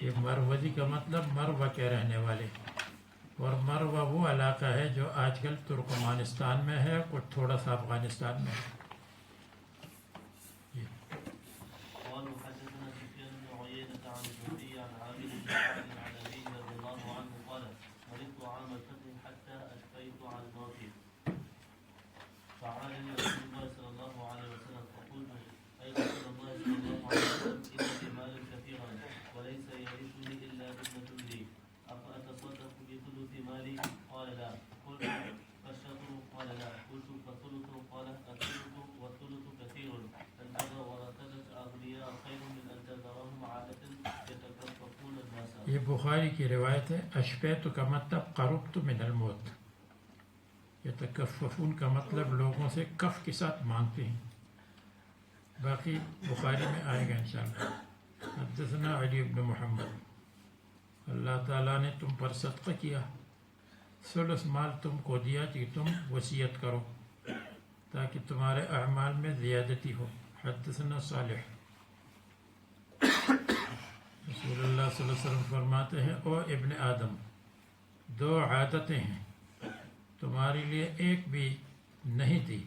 یہ مروزی کا مطلب مروہ کے رہنے والے، اور مروہ وہ علاقہ ہے جو آج کل ترکمانستان میں ہے، کچھ تھوڑا سا افغانستان میں ہے۔ قال حدثنا سفيان بن عيينة عن الزهري عن عامر بن سعد عن أبيه رضي الله عنه قال مرضت عام الفتح حتى أشفيت عن موتي فعادني رسول الله صلى الله عليه وسلم فقلت أي رسول الله صلى الله عليه وسلم إن لي مالا كثيرا وليس يرثني إلا ابنة لي أفأتصدق بثلث مالي؟ قال لا. قلت فالشطر؟ قال لا. قلت فالثلث؟ قال الثلث والثلث كثير. البر ورثة أغنياء خير من أن تذرهم عالة يتكففون الناس. یہ بخاری کی روایت ہے۔ اشفیت کا مطلب قربت من الموت، یتکففون کا مطلب لوگوں سے کف کے ساتھ مانگتے ہیں۔ باقی بخاری میں آئے گا انشاءاللہ۔ حدثنا علی بن محمد، اللہ تعالیٰ نے تم پر صدقہ کیا، ثلث مال تم کو دیا کہ تم وصیت کرو تاکہ تمہارے اعمال میں زیادتی ہو۔ حدثنا صالح، رسول اللہ صلی اللہ علیہ وسلم فرماتے ہیں او ابن آدم، دو عادتیں ہیں تمہارے لیے ایک بھی نہیں تھی،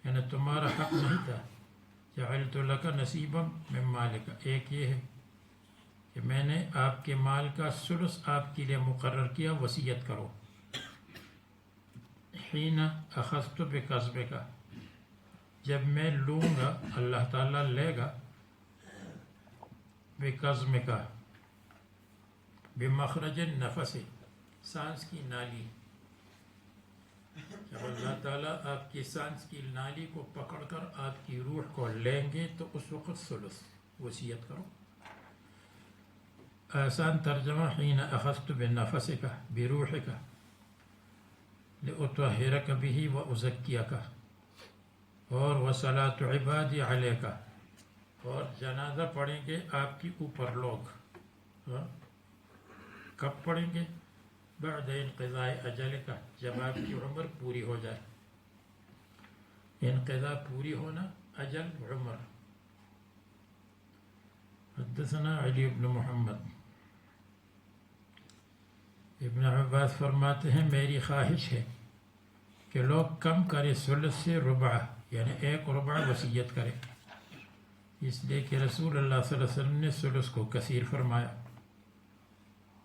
یعنی تمہارا حق نہیں تھا۔ جعلت لک نصیبا من مالک، ایک یہ ہے کہ میں نے آپ کے مال کا ثلث آپ کے لیے مقرر کیا، وصیت کرو۔ حین اخذت بقصبک، جب میں لوں گا، اللہ تعالیٰ لے گا، بقصبک بمخرج النفس، سانس کی نالی، جب اللہ تعالیٰ آپ کی سانس کی نالی کو پکڑ کر آپ کی روح کو لیں گے تو اس وقت ثلث وصیت کرو۔ آسان ترجمہ حین اخذت بنفسک بروحک لأطہرک بہ وازکیک، اور وصلاۃ عبادی علیک، اور جنازہ پڑھیں گے آپ کے اوپر لوگ۔ کب پڑھیں گے؟ بعد انقضاء اجلک، جب آپ کی عمر پوری ہو جائے۔ انقضاء پوری ہونا، اجل عمر۔ حدثنا علی بن محمد، ابن عباس فرماتے ہیں میری خواہش ہے کہ لوگ کم کرے ثلث سے ربع، یعنی ایک ربع وصیت کرے، اس لیے کہ رسول اللہ صلی اللہ علیہ وسلم نے ثلث کو کثیر فرمایا،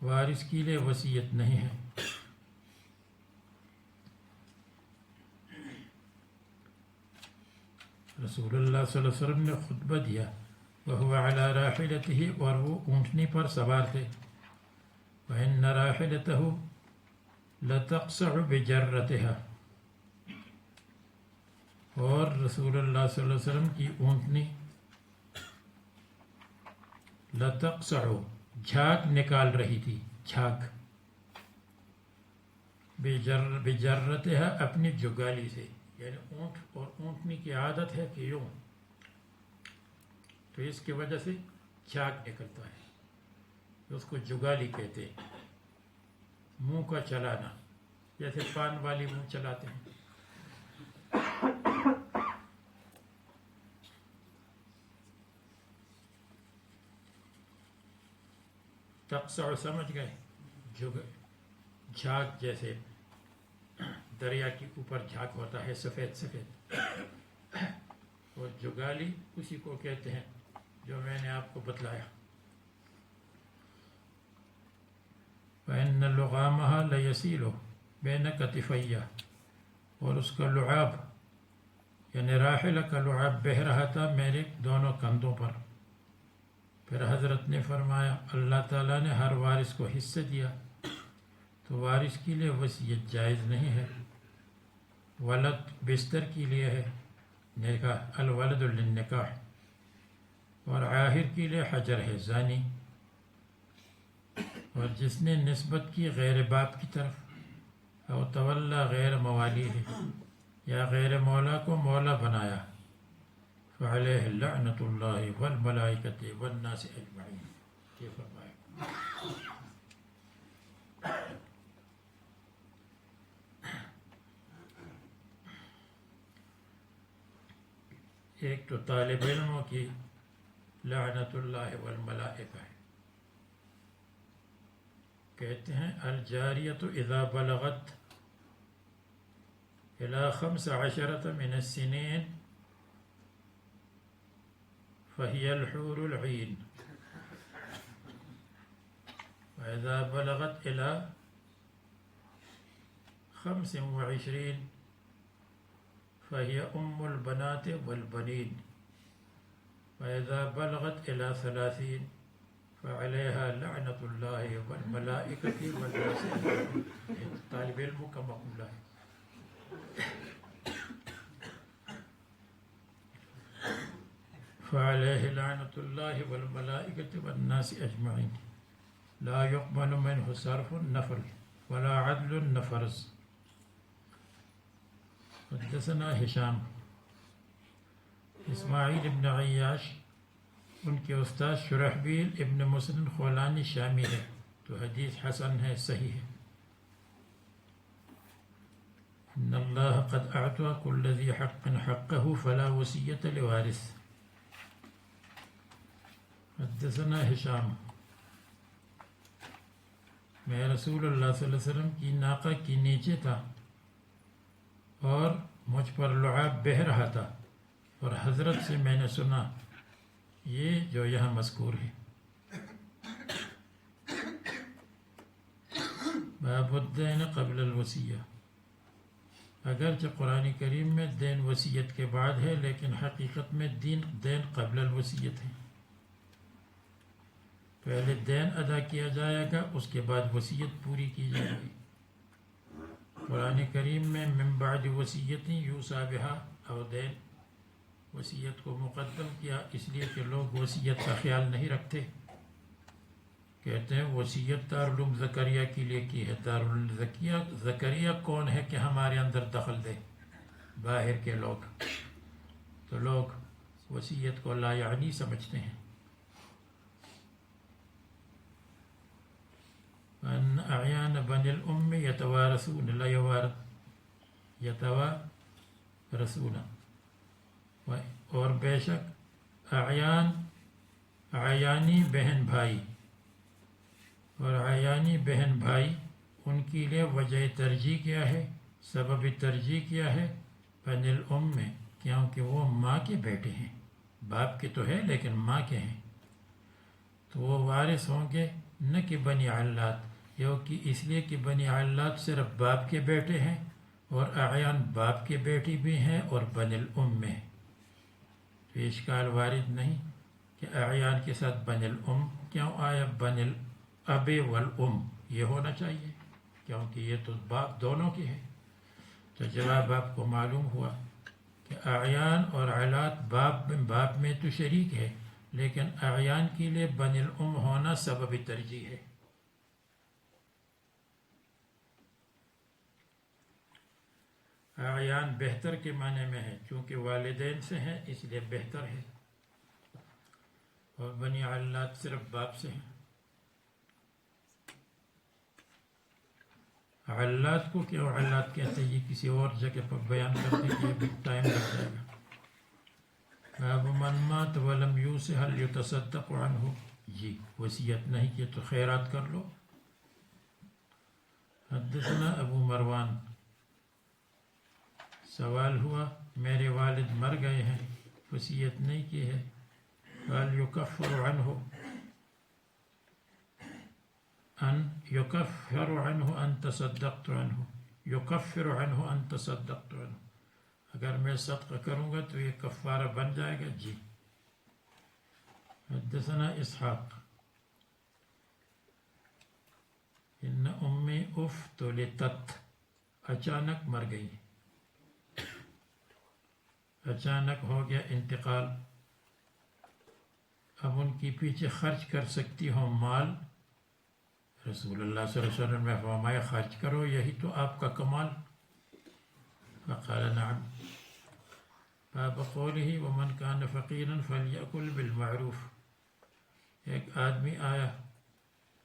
وارث کے لیے وصیت نہیں ہے۔ رسول اللہ صلی اللہ علیہ وسلم نے خطبہ دیا، وهو على راحلته، اور وہ اونٹنی پر سوار تھے، وَإِنَّ رَاحِلَتَهُ لَتَقْصَعُ بِجَرَّتِهَا، اور رسول اللہ صلی اللہ علیہ وسلم کی اونٹنی لَتَقْصَعُ، جھاگ نکال رہی تھی، جھاگ، بِجَرَّتِهَا، اپنی جگالی سے، یعنی اونٹ اور اونٹنی کی عادت ہے کہ یوں، تو اس کی وجہ سے جھاگ نکلتا ہے، اس کو جگالی کہتے ہیں۔ منہ کا چلانا، جیسے پان والی منہ چلاتے ہیں۔ تقصع سمجھ گئے؟ جھاگ، جیسے دریا کے اوپر جھاگ ہوتا ہے سفید سفید، اور جگالی اسی کو کہتے ہیں جو میں نے آپ کو بتلایا۔ فَإِنَّ لُغَامَهَا لَيَسِيلُ بَيْنَ كَتِفَيَّ، اور اس کا لعاب، یعنی راحلہ کا لعاب بہہ رہا تھا میرے دونوں کندھوں پر۔ پھر حضرت نے فرمایا اللہ تعالیٰ نے ہر وارث کو حصہ دیا، تو وارث کے لیے وصیت جائز نہیں ہے۔ ولد بستر کے لیے ہے، نکاح، الولد للنکاح، اور عاہر کے لیے حجر ہے، زانی، اور جس نے نسبت کی غیر باپ کی طرف، او تولا غیر موالی ہے، یا غیر مولا کو مولا بنایا، فعلیہ لعنت اللہ والملائکۃ والناس اجمعین، یہ فرمایا۔ ایک تو طالب علموں کی لعنت اللہ والملائکہ ہے، کہتے ہیں الجاریۃ اذا بلغت الى 15 من السنین فهي الحور العین وإذا بلغت إلى 25 فهي أم البنات والبنين وإذا بلغت إلى 30 فعليها لعنة الله والملائكة والناس أجمعين. طالب علم کا مقولہ ہے. فعليه لعنة الله والملائكة والناس أجمعين لا يقبل منه صرف نفل ولا عدل نفرز. حدثنا هشام اسماعیل ابن عیاش ان کے استاد شرحبیل ابن مسلم خولانی شامی ہے تو حدیث حسن ہے صحیح ہے. ان اللہ قد اعطى كل ذي حق حقه فلا وصیة لوارث. حدثنا ہشام میں رسول اللہ صلی اللہ علیہ وسلم کی ناقہ کی نیچے تھا اور مجھ پر لعاب بہہ رہا تھا اور حضرت سے میں نے سنا یہ جو یہاں مذکور ہے. باب الدین قبل الوصیہ. اگرچہ قرآن کریم میں دین وصیت کے بعد ہے لیکن حقیقت میں دین قبل الوصیت ہے. پہلے دین ادا کیا جائے گا اس کے بعد وصیت پوری کی جائے گی. قرآن کریم میں من بعد وصیت یوصی بہا اور دین وصیت کو مقدم کیا اس لیے کہ لوگ وصیت کا خیال نہیں رکھتے. کہتے ہیں وصیت دارالعلوم زکریا کے لیے کی ہے. دارالعلوم زکریا کون ہے کہ ہمارے اندر دخل دے؟ باہر کے لوگ. تو لوگ وصیت کو لا یعنی سمجھتے ہیں. ان اعیان بن الام یتوارثون لا یتوارثون. اور بے شک اعیانی بہن بھائی اور اعیانی بہن بھائی ان کے لیے وجہ ترجیح کیا ہے؟ سبب ترجیح کیا ہے؟ بن الام میں کیونکہ وہ ماں کے بیٹے ہیں. باپ کے تو ہے لیکن ماں کے ہیں تو وہ وارث ہوں گے نہ کہ بنی علات. کیونکہ اس لیے کہ بنی علات صرف باپ کے بیٹے ہیں اور اعیان باپ کے بیٹی بھی ہیں اور بن الام میں. تو اشکال وارد نہیں کہ اعیان کے ساتھ بن الام کیوں آیا؟ بن الاب والام یہ ہونا چاہیے کیونکہ یہ تو باپ دونوں کے ہیں. تو جواب آپ کو معلوم ہوا کہ اعیان اور علات باپ میں تو شریک ہے لیکن اعیان کے لیے بن الام ہونا سبب ترجیح ہے. اعیان بہتر کے معنی میں ہے چونکہ والدین سے ہیں اس لیے بہتر ہے اور بنی علات صرف باپ سے ہیں. علات کو کیوں علات کہتے ہیں یہ کسی اور جگہ پر بیان کرنے کے لیے بھی ٹائم لگ جائے گا. باب من مات ولم یوص هل یتصدق عنہ. جی وصیت نہیں کی تو خیرات کر لو. حدثنا ابو مروان. سوال ہوا میرے والد مر گئے ہیں وصیت نہیں کی ہے. قال یکفر عنہ ان تصدقت عنہ. یکفر عنہ ان تصدقت عنہ. اگر میں صدقہ کروں گا تو یہ کفارہ بن جائے گا. جی. حدثنا اسحاق. ان امی افتلتت. اچانک مر گئی. اچانک ہو گیا انتقال. اب ان کی پیچھے خرچ کر سکتی ہو مال. رسول اللہ صلی اللہ علیہ وسلم نے فرمایا خرچ کرو یہی تو آپ کا کمال. فقال نعم. باب قوله ومن كان فقيرا فليأكل بالمعروف. ایک آدمی آیا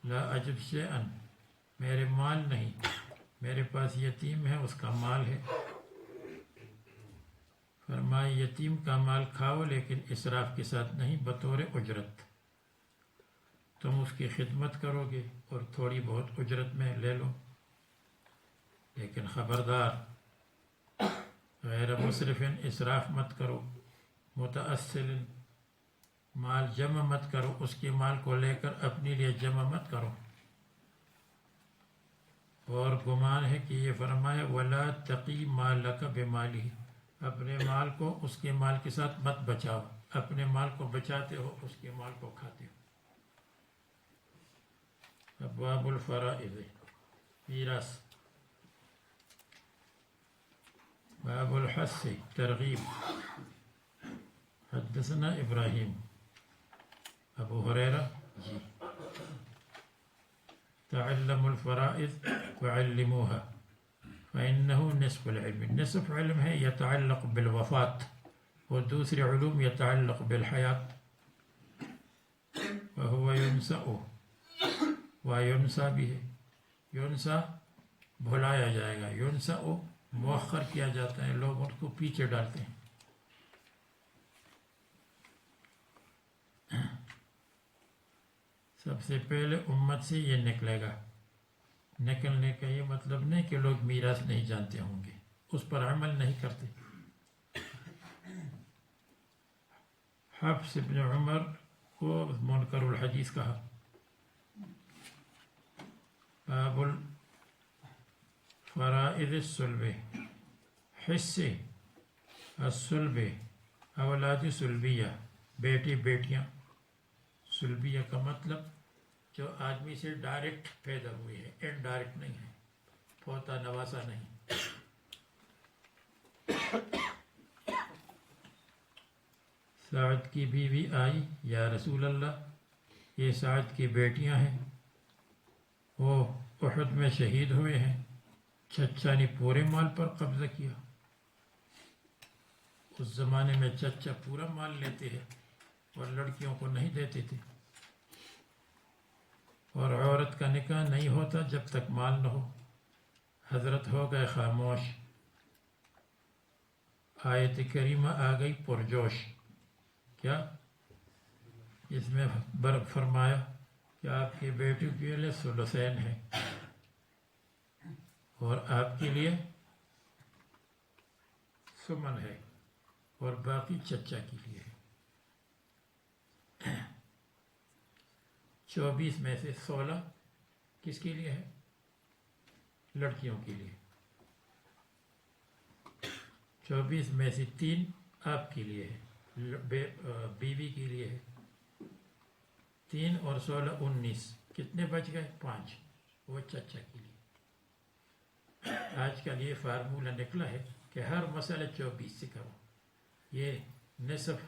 لا اجد شيئا. میرے مال نہیں میرے پاس یتیم ہے اس کا مال ہے. فرمایا یتیم کا مال کھاؤ لیکن اسراف کے ساتھ نہیں بطور اجرت. تم اس کی خدمت کرو گے اور تھوڑی بہت اجرت میں لے لو، لیکن خبردار غیر مصرف اسراف مت کرو، متأصل مال جمع مت کرو، اس کے مال کو لے کر اپنے لیے جمع مت کرو۔ اور گمان ہے کہ یہ فرمایا ولا تقی مالک بمالی، اپنے مال کو اس کے مال کے ساتھ مت بچاؤ، اپنے مال کو بچاتے ہو اس کے مال کو کھاتے ہو۔ ابواب الفرائض، میراث۔ باب الحث، ترغیب۔ حدثنا ابراہیم، ابو ہریرہ جی، تعلموا الفرائض وعلموها فإنه نصف العلم، نصف علم ہے يتعلق بالوفات، اور دوسرے علوم يتعلق بالحیات۔ وهو ينسأ، وينسى بھی ہے، ينسى بھلایا جائے گا، ينسأ مؤخر کیا جاتا ہے، لوگ ان کو پیچھے ڈالتے ہیں۔ سب سے پہلے امت سے یہ نکلے گا۔ نکلنے کا یہ مطلب نہیں کہ لوگ میراث نہیں جانتے ہوں گے، اس پر عمل نہیں کرتے۔ حفص بن عمر کو منکر الحدیث کہا۔ باب الفرائض السلبہ، حصے السلب، اولاد سلبیہ، بیٹی بیٹیاں۔ سلبیہ کا مطلب جو آدمی سے ڈائریکٹ پیدا ہوئی ہے، انڈائریکٹ نہیں ہے، پوتا نواسا نہیں۔ سعد کی بیوی آئی، یا رسول اللہ یہ سعد کی بیٹیاں ہیں، وہ احد میں شہید ہوئے ہیں، چچا نے پورے مال پر قبضہ کیا۔ اس زمانے میں چچا پورا مال لیتے ہیں اور لڑکیوں کو نہیں دیتے تھے، اور عورت کا نکاح نہیں ہوتا جب تک مال نہ ہو۔ حضرت ہو گئے خاموش، آیت کریمہ آ گئی پرجوش، کیا؟ اس میں فرمایا کہ آپ کی بیٹی کے لیے ثلثین ہے اور آپ کے لیے ثمن ہے، اور باقی چچا کے لیے ہے۔ 24 میں سے 16 کس کے لیے ہے؟ لڑکیوں کے لیے۔ 24 میں سے 3 آپ کے لیے ہے، بیوی کے لیے ہے۔ 3 اور 16 19، کتنے بچ گئے؟ 5، وہ چچا کے لیے۔ آج کل یہ فارمولہ نکلا ہے کہ ہر مسئلہ 24 سے کرو، یہ نصف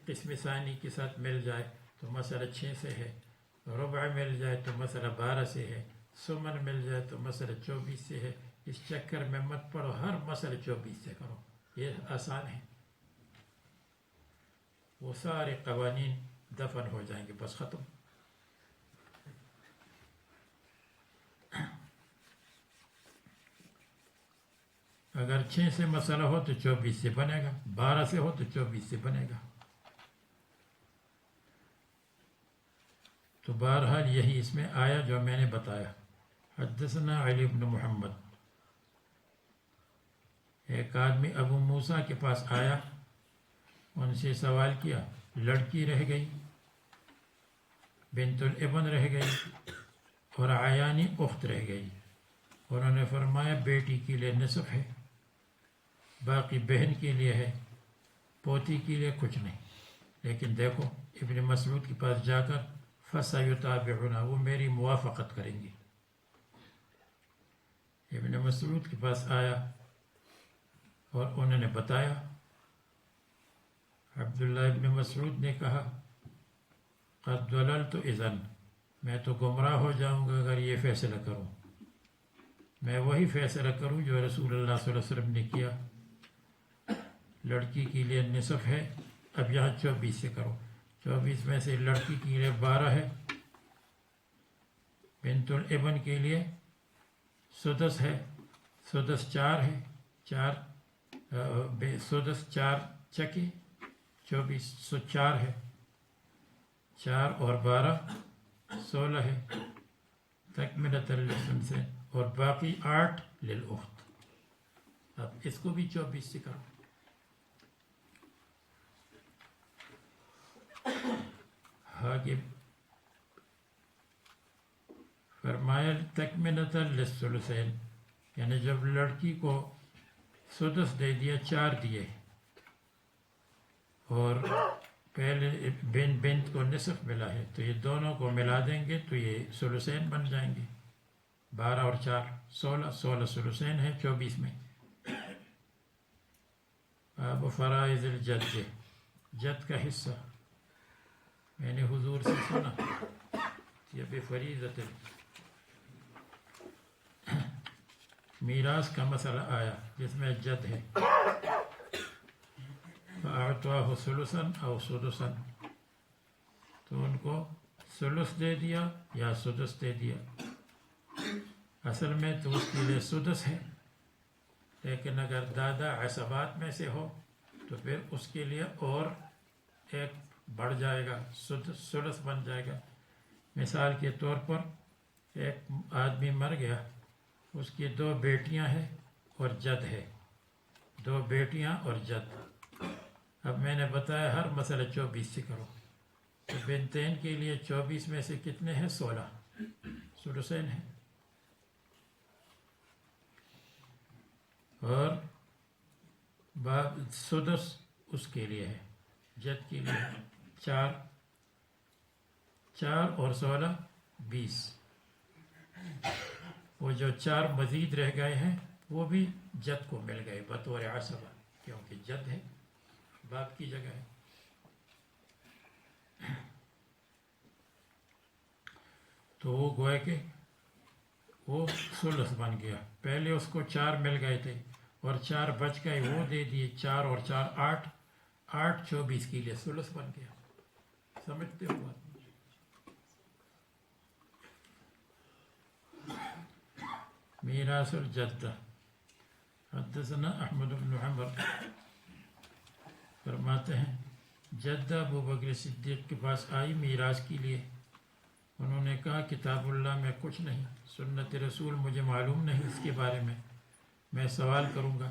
قسم ثانی کے ساتھ مل جائے تو مسئلہ 6 سے ہے، ربع مل جائے تو مسئلہ 12 سے ہے، ثمن مل جائے تو مسئلہ 24 سے ہے۔ اس چکر میں مت پڑو، ہر مسئلہ 24 سے کرو، یہ آسان ہے، وہ سارے قوانین دفن ہو جائیں گے، بس ختم۔ اگر 6 سے مسئلہ ہو تو 24 سے بنے گا، 12 سے ہو تو 24 سے بنے گا۔ تو بہرحال یہی اس میں آیا جو میں نے بتایا۔ حدثنا علی بن محمد، ایک آدمی ابو موسیٰ کے پاس آیا، ان سے سوال کیا، لڑکی رہ گئی، بنت الابن رہ گئی، اور عیانی اخت رہ گئی۔ انہوں نے فرمایا بیٹی کے لیے نصف ہے، باقی بہن کے لیے ہے، پوتی کے لیے کچھ نہیں۔ لیکن دیکھو ابن مسعود کے پاس جا کر فَسَيُتَابِعُنَا، وہ میری موافقت کریں گے۔ ابن مسعود کے پاس آیا اور انہوں نے بتایا۔ عبداللہ ابن مسعود نے کہا قَدْ ضَلَلْتُ إِذًا، میں تو گمراہ ہو جاؤں گا اگر یہ فیصلہ کروں، میں وہی فیصلہ کروں جو رسول اللہ صلی اللہ علیہ وسلم نے کیا، لڑکی کے لیے نصف ہے، اب یہاں 24 سے کرو، 24 میں سے لڑکی کے لیے 12 ہے، بنت الابن کے لیے سدس ہے، سدس 4 ہے، سدس 4 چکی 24 104 ہے، 4 اور 12 16 ہے تکملۃ للثلثین، اور باقی 8 للأخت. اب اس کو بھی 24 سے کرو. آگے فرمایا تکملۃ للثلثین، یعنی جب لڑکی کو سدس دے دیا، 4 دیے، اور پہلے بنت کو نصف ملا ہے، تو یہ دونوں کو ملا دیں گے تو یہ ثلثین بن جائیں گے. 12 اور 4 16، 16 ثلثین ہے 24 میں. اب فرائض الجد، جد کا حصہ میں نے حضور سے سنا، یہ بفریضۃ میراث کا مسئلہ آیا جس میں جد ہے. فأعطاه ثلثا او سدسا، تو ان کو ثلث دے دیا یا سدس دے دیا. اصل میں تو اس کے لیے سدس ہے، لیکن اگر دادا عصبات میں سے ہو تو پھر اس کے لیے اور ایک بڑھ جائے گا، ثلث بن جائے گا. مثال کے طور پر ایک آدمی مر گیا، اس کی 2 بیٹیاں ہیں اور جد ہے، 2 بیٹیاں اور جد. اب میں نے بتایا ہر مسئلہ 24 سے کرو، تو بنتین کے لیے 24 میں سے کتنے ہیں؟ 16 ثلثین ہیں. اور سدس اس کے لیے ہے، جد کے لیے 4 اور 16 20. وہ جو 4 مزید رہ گئے ہیں وہ بھی جد کو مل گئے بطور عصبہ، کیونکہ جد ہے، باپ کی جگہ ہے. تو وہ گویا کہ وہ ثلث بن گیا. پہلے اس کو 4 مل گئے تھے اور 4 بچ گئے، وہ دے دیے. 4 اور 4 8، 8 24 کے لیے ثلث بن گیا. سمجھتے ہو بات؟ میراث الجدہ. حدثنا احمد بن عمر فرماتے ہیں جدہ ابو بکر صدیق کے پاس آئی میراث کے لیے. انہوں نے کہا کتاب اللہ میں کچھ نہیں، سنت رسول مجھے معلوم نہیں، اس کے بارے میں سوال کروں گا.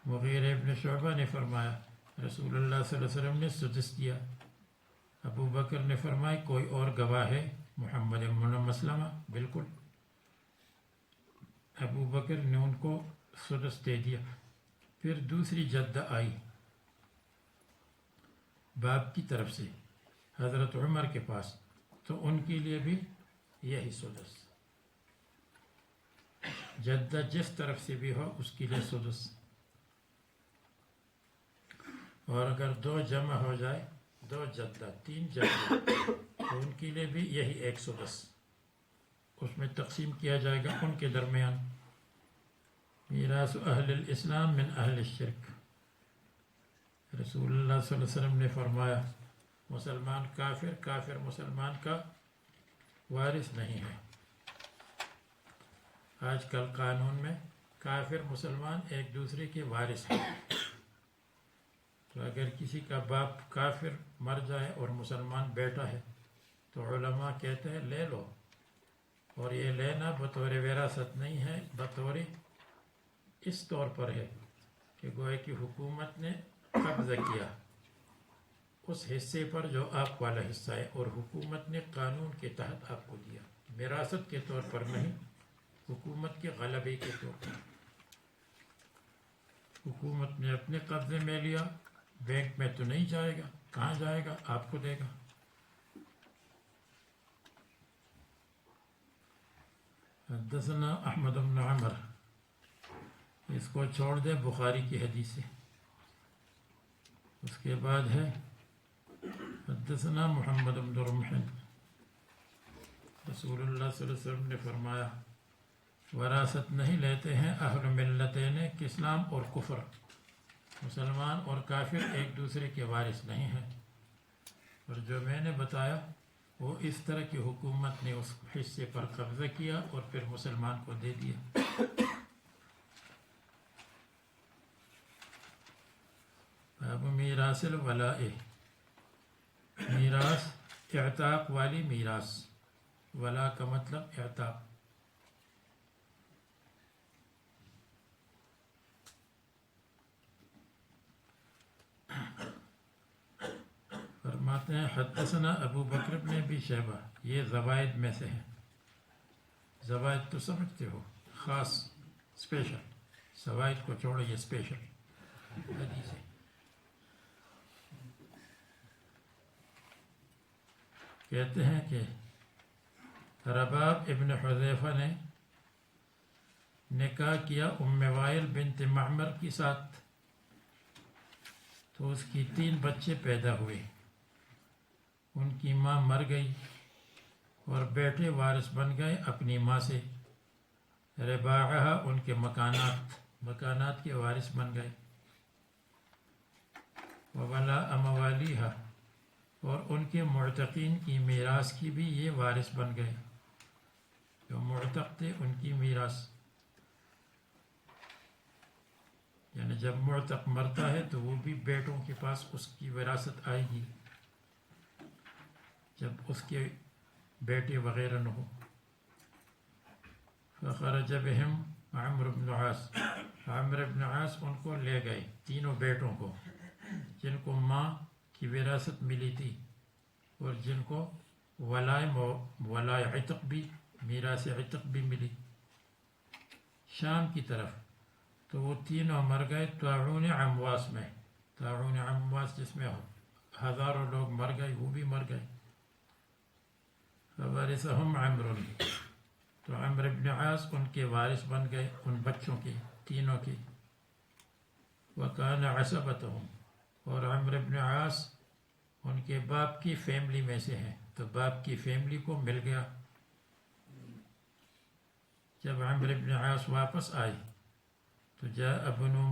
مغیرہ ابن شعبہ نے فرمایا رسول اللہ صلی اللہ علیہ وسلم نے سدس دیا. ابو بکر نے فرمایا کوئی اور گواہ ہے؟ محمد بن مسلمہ. بالکل. ابو بکر نے ان کو سدس دے دیا. پھر دوسری جدہ آئی باپ کی طرف سے حضرت عمر کے پاس، تو ان کے لیے بھی یہی سدس. جدہ جس طرف سے بھی ہو اس کے لیے سدس. اور اگر 2 جمع ہو جائے، 2 جدہ 3 جدہ، تو ان کے لیے بھی یہی ایک سدس. اس میں تقسیم کیا جائے گا ان کے درمیان. میراث اہل الاسلام من اہل الشرک. رسول اللہ صلی اللہ علیہ وسلم نے فرمایا مسلمان کافر، کافر مسلمان کا وارث نہیں ہے. آج کل قانون میں کافر مسلمان ایک دوسرے کے وارث ہیں. تو اگر کسی کا باپ کافر مر جائے اور مسلمان بیٹا ہے تو علماء کہتے ہیں لے لو. اور یہ لینا بطور وراثت نہیں ہے، بطور اس طور پر ہے کہ گویا کہ حکومت نے قبضہ کیا اس حصے پر جو آپ والا حصہ ہے، اور حکومت نے قانون کے تحت آپ کو دیا، وراثت کے طور پر نہیں، حکومت کے غلبے کے طور پر. حکومت نے اپنے قبضے میں لیا، بینک میں تو نہیں جائے گا، کہاں جائے گا؟ آپ کو دے گا. حدثنا احمد بن عمر، اس کو چھوڑ دے، بخاری کی حدیث سے. اس کے بعد ہے حدثنا محمد بن رمح. رسول اللہ صلی اللہ علیہ وسلم نے فرمایا وراثت نہیں لیتے ہیں اہل ملتین، کہ اسلام اور کفر، مسلمان اور کافر ایک دوسرے کے وارث نہیں ہیں. اور جو میں نے بتایا وہ اس طرح کی حکومت نے اس حصے پر قبضہ کیا اور پھر مسلمان کو دے دیا. اب میراث الولاء، میراث اعتاق والی میراث. ولا کا مطلب اعتاق. فرماتے ہیں حدثنا ابو بکر بن ابی شیبہ، یہ زوائد میں سے ہیں. زوائد تو سمجھتے ہو، خاص اسپیشل. زوائد کو چھوڑو، یہ اسپیشل حدیث ہے. کہتے ہیں کہ رباب ابن حذیفہ نے نکاح کیا ام وائل بنت معمر کے ساتھ، تو اس کی 3 بچے پیدا ہوئے. ان کی ماں مر گئی اور بیٹے وارث بن گئے اپنی ماں سے. رباعہ ان کے مکانات کے وارث بن گئے. وولا اموالیہا، اور ان کے معتقین کی میراث کی بھی یہ وارث بن گئے. جو معتق تھے ان کی میراث، یعنی جب معتق مرتا ہے تو وہ بھی بیٹوں کے پاس اس کی وراثت آئے گی جب اس کے بیٹے وغیرہ نہ ہو. فخرج بہم عمرو بن عاص، عمرو بن عاص ان کو لے گئے، تینوں بیٹوں کو، جن کو ماں کی وراثت ملی تھی اور جن کو ولائے عتق بھی، میراث عتق بھی ملی، شام کی طرف. تو وہ تینوں مر گئے طاعون عمواس میں. طاعون عمواس جس میں ہزاروں لوگ مر گئے، وہ بھی مر گئے. فورثہم عمرو، تو عمرو بن عاص ان کے وارث بن گئے، ان بچوں کے تینوں کے. وکان عصبتہم، اور عمرو بن عاص ان کے باپ کی فیملی میں سے ہیں، تو باپ کی فیملی کو مل گیا. جب عمرو بن عاص واپس آئے تو جاء بنو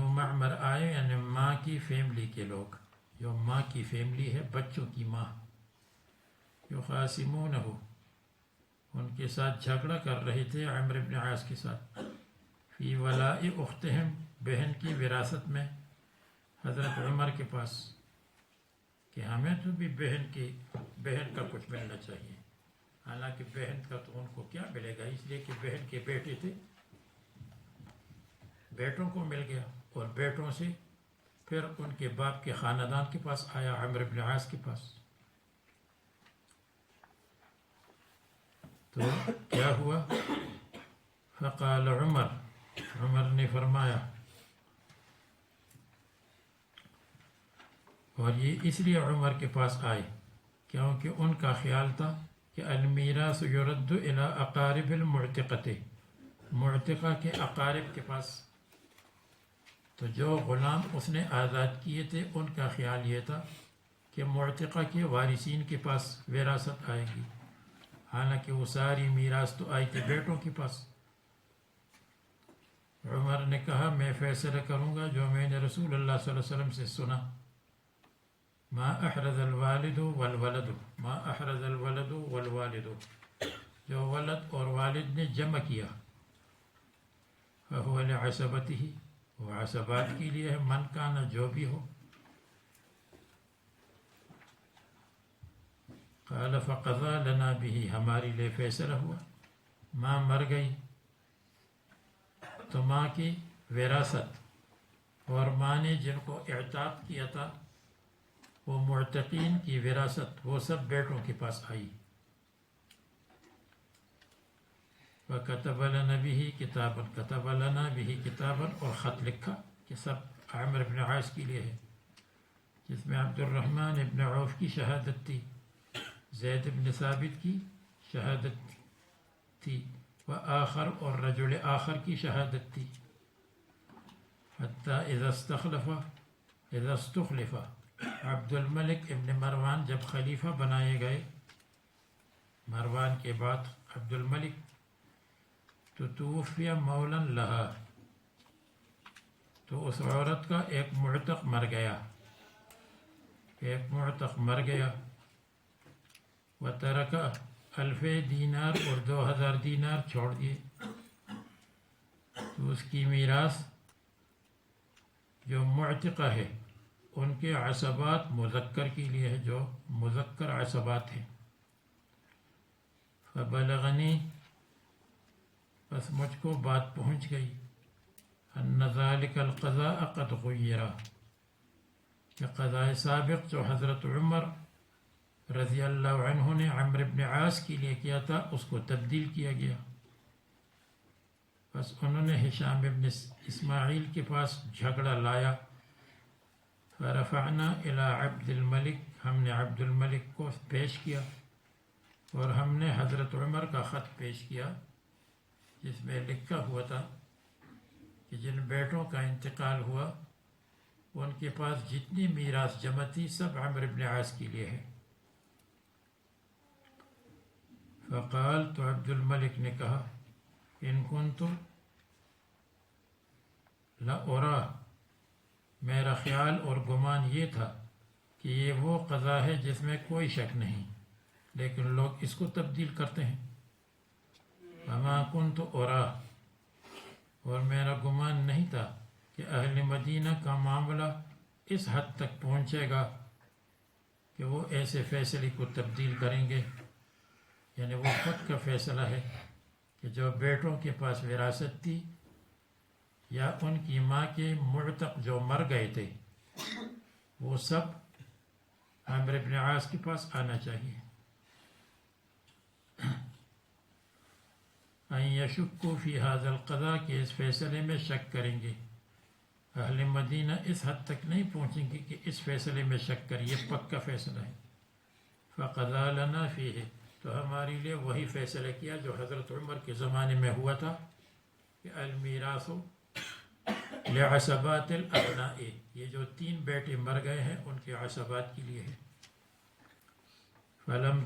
معمر آئے، یعنی ماں کی فیملی کے لوگ، جو ماں کی فیملی ہے، بچوں کی ماں. یخاصمونہ، ان کے ساتھ جھگڑا کر رہے تھے عمرو بن عاص کے ساتھ. فی ولاء اختہم، بہن کی وراثت میں، حضرت عمر کے پاس، کہ ہمیں تو بھی بہن کا کچھ ملنا چاہیے. حالانکہ بہن کا تو ان کو کیا ملے گا، اس لیے کہ بہن کے بیٹے تھے، بیٹوں کو مل گیا. اور بیٹوں سے پھر ان کے باپ کے خاندان کے پاس آیا، عمرو بن عاص کے پاس. تو کیا ہوا؟ فقال عمر نے فرمایا، اور یہ اس لیے عمر کے پاس آئے کیونکہ ان کا خیال تھا کہ المیراث یرد الی اقارب المعتقۃ، معتقہ کے اقارب کے پاس. تو جو غلام اس نے آزاد کیے تھے ان کا خیال یہ تھا کہ معتقہ کے وارثین کے پاس وراثت آئے گی، حالانکہ وہ ساری میراث تو آئی تھی بیٹوں کے پاس. عمر نے کہا میں فیصلہ کروں گا جو میں نے رسول اللہ صلی اللہ علیہ وسلم سے سنا. ما احرز الوالد والولد، ما احرز الولد والوالد، جو ولد اور والد نے جمع کیا، فهو لعصبته، وہ عصبات کے لیے ہے، من کانا، جو بھی ہو. قال فقضى لنا به، ہمارے لیے فیصلہ ہوا. ماں مر گئی تو ماں کی وراثت، اور ماں نے جن کو اعتاق کیا تھا وہ معتقین کی وراثت، وہ سب بیٹوں کے پاس آئی. وَكَتَبَ لَنَا بِهِ كِتَابًا، كَتَبَ لَنَا بِهِ كِتَابًا، اور خط لکھا کہ سب عامر بن عاص کے لیے ہے، جس میں عبد الرحمن ابن عوف کی شہادت تھی، زید بن ثابت کی شہادت تھی، وآخر، اور رجل آخر کی شہادت تھی. حتیٰ اذا استخلف عبد الملک ابن مروان، جب خلیفہ بنائے گئے مروان کے بعد عبد الملک، تو توفی مولا لہا، تو اس عورت کا ایک معتق مر گیا. وترک 1000 دینار، اور 2000 دینار چھوڑ دیے. تو اس کی میراث جو معتقہ ہے ان کے عصبات مذکر کے لیے ہے، جو مذکر عصبات ہیں. فبلغنی بس مجھ کو بات پہنچ گئی ان ذلک القضاء قد غیر کہ قضاء سابق جو حضرت عمر رضی اللہ عنہ نے عمرو بن عاص کے لیے کیا تھا اس کو تبدیل کیا گیا. بس انہوں نے ہشام ابن اسماعیل کے پاس جھگڑا لایا. فرفعنا الى عبد الملک ہم نے عبد الملک کو پیش کیا اور ہم نے حضرت عمر کا خط پیش کیا جس میں لکھا ہوا تھا کہ جن بیٹوں کا انتقال ہوا ان کے پاس جتنی میراث جمع تھی سب عمرو بن عاص کے لیے ہے. فقال تو عبد الملک نے کہا ان کنت لأرى میرا خیال اور گمان یہ تھا کہ یہ وہ قضا ہے جس میں کوئی شک نہیں لیکن لوگ اس کو تبدیل کرتے ہیں. فما كنت أرى اور میرا گمان نہیں تھا کہ اہل مدینہ کا معاملہ اس حد تک پہنچے گا کہ وہ ایسے فیصلے کو تبدیل کریں گے. یعنی وہ خود کا فیصلہ ہے کہ جو بیٹوں کے پاس وراثت تھی یا ان کی ماں کے معتق جو مر گئے تھے وہ سب عمرو بن عاص کے پاس آنا چاہیے. ان یشکوا فی ھذا القضاء کہ اس فیصلے میں شک کریں گے. اہل مدینہ اس حد تک نہیں پہنچیں گے کہ اس فیصلے میں شک کر یہ پکا فیصلہ ہے. فقضى لنا فیہ تو ہمارے لیے وہی فیصلہ کیا جو حضرت عمر کے زمانے میں ہوا تھا کہ المیراث لعصبات الابناء یہ جو 3 بیٹے مر گئے ہیں ان کے عصبات کے لیے ہے. فلم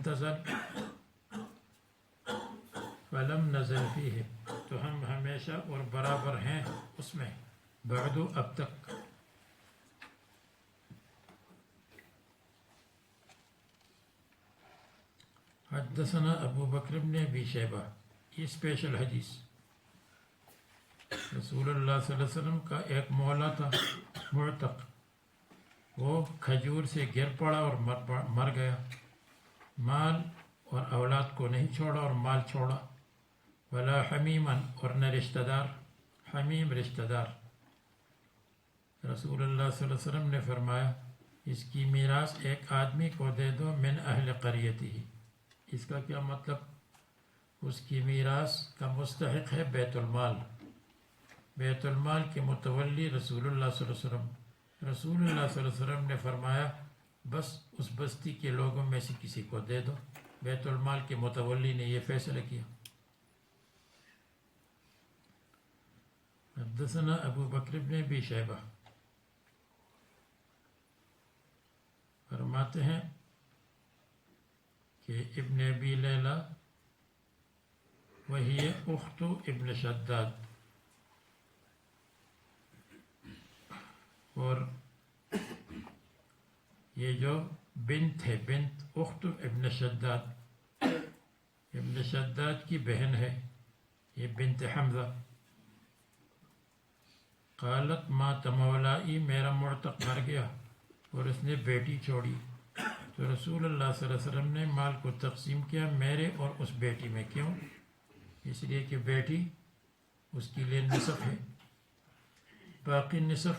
نزل فیہ تو ہم ہمیشہ اور برابر ہیں اس میں بعد اب تک. حدثنا ابو بکر بن ابی شیبہ یہ اسپیشل حدیث. رسول اللہ صلی اللہ علیہ وسلم کا ایک مولا تھا معتق وہ کھجور سے گر پڑا اور مر گیا. مال اور اولاد کو نہیں چھوڑا اور مال چھوڑا. ولا حمیما اور نہ رشتہ دار. حمیم رشتہ دار. رسول اللہ صلی اللہ علیہ وسلم نے فرمایا اس کی میراث ایک آدمی کو دے دو من اہل قریتہ. اس کا کیا مطلب اس کی میراث کا مستحق ہے بیت المال. بیت المال کے متولی رسول اللہ صلی اللہ علیہ وسلم. رسول اللہ صلی اللہ علیہ وسلم نے فرمایا بس اس بستی کے لوگوں میں سے کسی کو دے دو. بیت المال کے متولی نے یہ فیصلہ کیا. حدثنا ابو بکر بن ابی شیبہ فرماتے ہیں کہ ابن ابی لیلہ وہی اخت ابن شداد اور یہ جو بنت ہے بنت اخت ابن شداد ابن شداد کی بہن ہے یہ بنت حمزہ. قالت مات مولائی میرا معتق مر گیا اور اس نے بیٹی چھوڑی تو رسول اللہ صلی اللہ علیہ وسلم نے مال کو تقسیم کیا میرے اور اس بیٹی میں. کیوں؟ اس لیے کہ بیٹی اس کے لیے نصف ہے. باقی نصف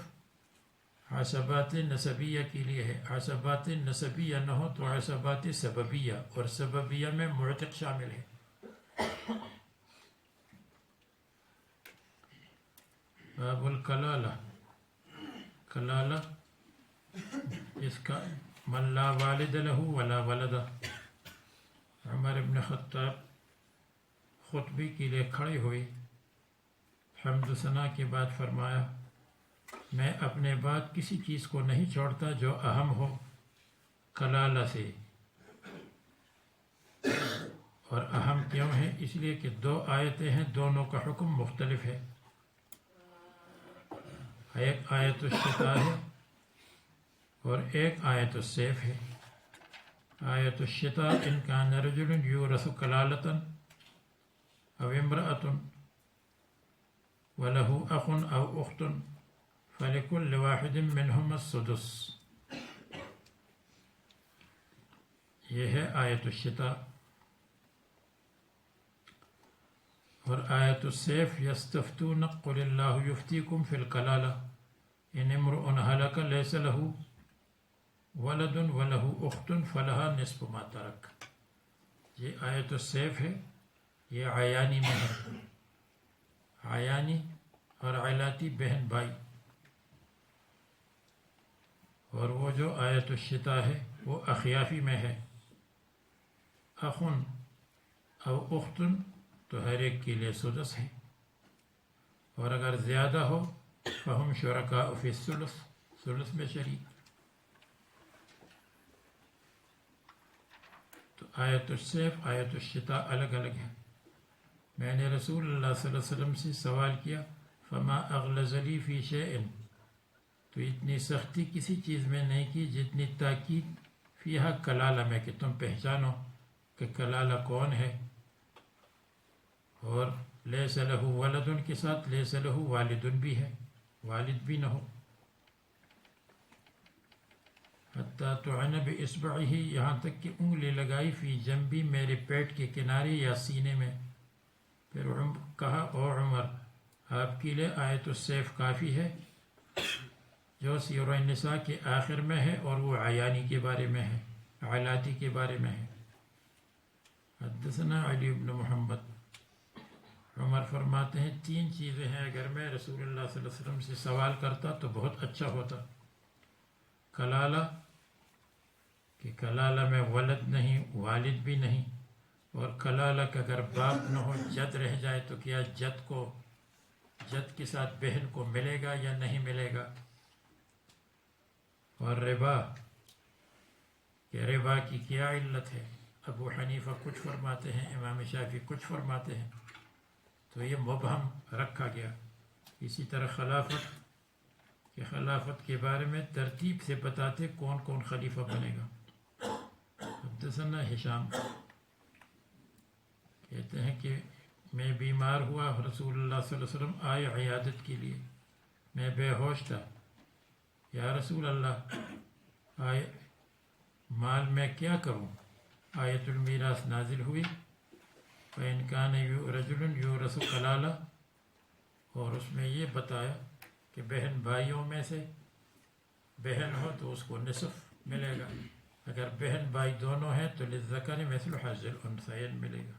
عصبات نسبیہ کے لیے ہے. عصبات نسبیہ نہ ہو تو عصبات سببیہ اور سببیہ میں معتق شامل ہے. باب الکلالہ کلالہ اس کا من لا والد له ولا ولد. عمر ابن خطاب خطبے کے لیے کھڑے ہوئے حمد و ثنا کے بعد فرمایا میں اپنے بعد کسی چیز کو نہیں چھوڑتا جو اہم ہو کلالہ سے. اور اہم کیوں ہے؟ اس لیے کہ 2 آیتیں ہیں دونوں کا حکم مختلف ہے. ایک آیت الشتاء ہے اور ایک آیت السیف ہے. آیت الشتاء ان کان رجل یورث کلالۃ او امرأۃ وله اخ او اخت فلكل واحد منهما السدس. یہ ہے آیت الشتاء. اور آیت السیف یستفتون قل اللہ یفتیکم فی الکلالہ ان امرؤ ہلک لیس لہ ولد ولہ اخت فلہا نصف ما ترک. یہ آیت السیف ہے، یہ عیانی میں ہے. عیانی اور علاتی بہن بھائی. اور وہ جو آیت الشتا ہے وہ اخیافی میں ہے. اخن او اختن تو ہر ایک کے لیے سدس ہے، اور اگر زیادہ ہو فہم شرکاء فی الثلث، ثلث میں شریک. تو آیت السیف آیت الشتا الگ الگ ہے. میں نے رسول اللہ صلی اللہ علیہ وسلم سے سوال کیا فما اغلظ لی فی شیء، تو اتنی سختی کسی چیز میں نہیں کی جتنی تاکید فیہا کلالہ میں، کہ تم پہچانو کہ کلالہ کون ہے. اور لیس لہ ولد کے ساتھ لیس لہ والد بھی ہے، والد بھی نہ ہو. حتیٰ طعن باصبعہ، یہاں تک کہ انگلی لگائی فی جنبی، میرے پیٹ کے کنارے یا سینے میں. پھر کہا او عمر، آپ کے لیے آیت السیف کافی ہے جو سورہ النساء کے آخر میں ہے، اور وہ عیانی کے بارے میں ہے، علاتی کے بارے میں ہے. حدثنا علی بن محمد. عمر فرماتے ہیں 3 چیزیں ہیں، اگر میں رسول اللہ صلی اللہ علیہ وسلم سے سوال کرتا تو بہت اچھا ہوتا. کلالہ، کہ کلالہ میں ولد نہیں، والد بھی نہیں. اور کلالہ کا اگر باپ نہ ہو، جد رہ جائے، تو کیا جد کے ساتھ بہن کو ملے گا یا نہیں ملے گا. اور ربا، کہ ربا کی کیا علت ہے. ابو حنیفہ کچھ فرماتے ہیں، امام شافعی کچھ فرماتے ہیں، تو یہ مبہم رکھا گیا. اسی طرح خلافت، کہ خلافت کے بارے میں ترتیب سے بتاتے کون کون خلیفہ بنے گا. حدثنا ہشام کہتے ہیں کہ میں بیمار ہوا، رسول اللہ صلی اللہ علیہ وسلم آئے عیادت کے لیے، میں بے ہوش تھا. یا رسول اللہ، آئے مال میں کیا کروں. آیت المیراث نازل ہوئی، فَإِنْ كَانَ رَجُلٌ يُورَثُ کلالہ، اور اس میں یہ بتایا کہ بہن بھائیوں میں سے بہن ہو تو اس کو نصف ملے گا. اگر بہن بھائی دونوں ہیں تو للذکر مثل حظ الانثیین ملے گا.